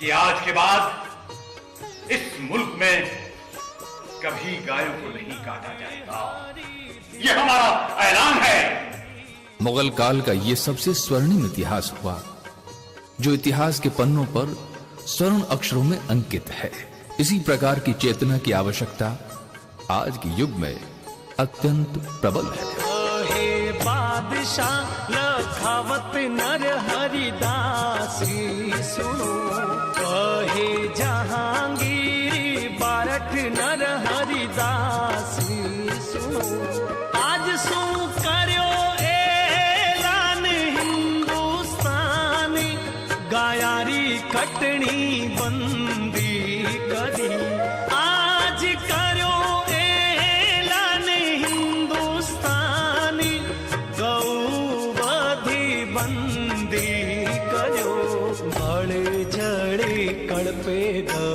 कि आज के बाद इस मुल्क में कभी गायों को नहीं काटा जाएगा। यह हमारा ऐलान है। मुगल काल का यह सबसे स्वर्णिम इतिहास हुआ, जो इतिहास के पन्नों पर स्वर्ण अक्षरों में अंकित है। इसी प्रकार की चेतना की आवश्यकता आज के युग में अत्यंत प्रबल है। बादशाह लखावत नर हरिदासी सुनो, कहे जहांगीर बारठ नर हरिदासी सुनो। आज सु कर्यो ऐलान हिंदुस्तान, गायारी कटनी बंदी करी। आज कर्यो ऐलान हिंदुस्तान, गौवधी बंदी करो। बड़े झड़े कड़पे गौ